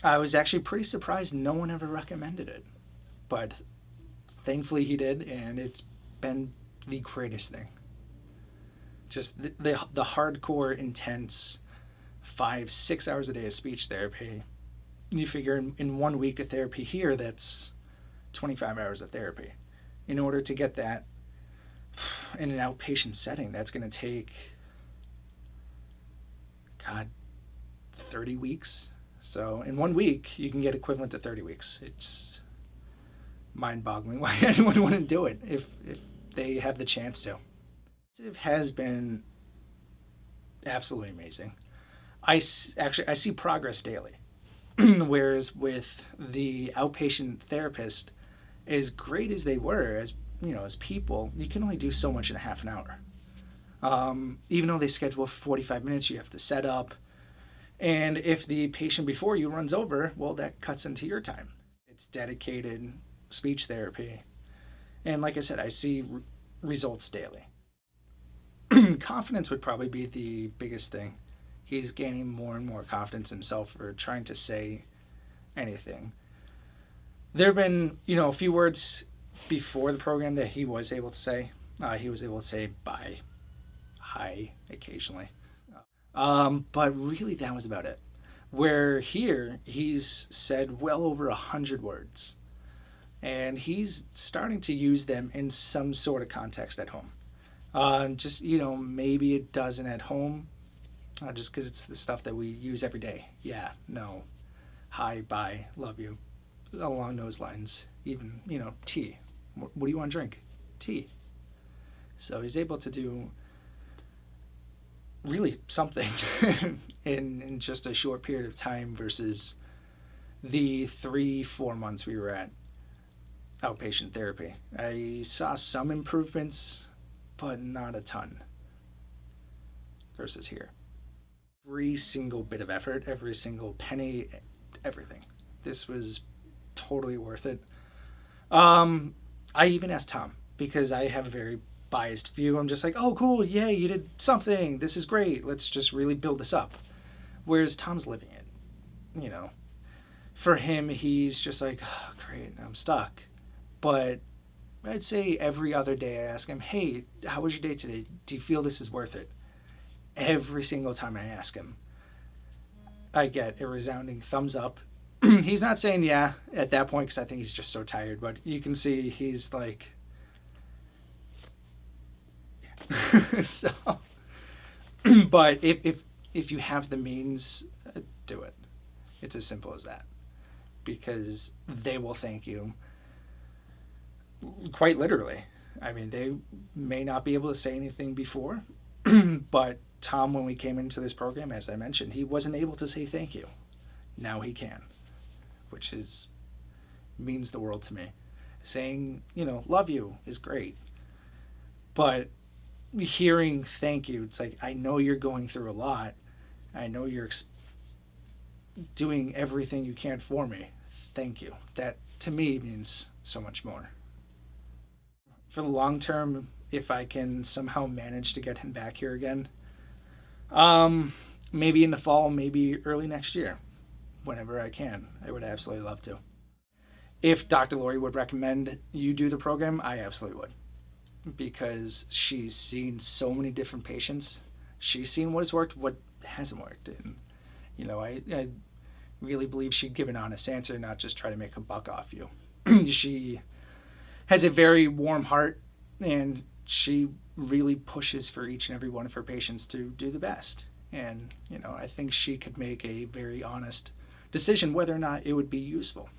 I was actually pretty surprised no one ever recommended it, but thankfully he did, and it's been the greatest thing. Just the hardcore, intense 5, 6 hours a day of speech therapy. You figure in 1 week of therapy here, that's 25 hours of therapy. In order to get that in an outpatient setting, that's going to take, God, 30 weeks. So in 1 week, you can get equivalent to 30 weeks. It's mind-boggling why anyone wouldn't do it if they have the chance to. It has been absolutely amazing. I see progress daily. Whereas with the outpatient therapist, as great as they were as people, you can only do so much in a half an hour. Even though they schedule for 45 minutes, you have to set up. And if the patient before you runs over, well, that cuts into your time. It's dedicated speech therapy. And like I said, I see results daily. Confidence would probably be the biggest thing. He's gaining more and more confidence in himself for trying to say anything. There have been, a few words before the program that he was able to say. He was able to say bye, hi, occasionally. But really, that was about it. Where here, he's said well over 100 words. And he's starting to use them in some sort of context at home. Maybe it doesn't at home, just because it's the stuff that we use every day. Yeah, no, hi, bye, love you, along those lines. Even, tea. What do you want to drink? Tea. So he's able to do really something in just a short period of time versus the 3-4 months we were at outpatient therapy. I saw some improvements, but not a ton versus here. Every single bit of effort, every single penny, everything. This was totally worth it. I even asked Thom, because I have a very biased view. I'm just like, oh, cool, yay, you did something. This is great. Let's just really build this up. Whereas Thom's living it, For him, he's just like, oh, great, I'm stuck. But I'd say every other day I ask him, hey, how was your day today? Do you feel this is worth it? Every single time I ask him, I get a resounding thumbs up. He's not saying yeah at that point because I think he's just so tired, but you can see he's like, so. But if you have the means, do it. It's as simple as that, because they will thank you. Quite literally. I mean, they may not be able to say anything before, but Thom, when we came into this program, as I mentioned, he wasn't able to say thank you. Now he can, which means the world to me. Saying, love you is great, but hearing thank you, it's like, I know you're going through a lot. I know you're doing everything you can for me. Thank you. That, to me, means so much more. For the long term, if I can somehow manage to get him back here again, maybe in the fall, maybe early next year, whenever I can. I would absolutely love to. If Dr. Lori would recommend you do the program, I absolutely would, because she's seen so many different patients. She's seen what has worked, what hasn't worked, and I really believe she'd give an honest answer, not just try to make a buck off you. She has a very warm heart, and she really pushes for each and every one of her patients to do the best. And, I think she could make a very honest decision whether or not it would be useful.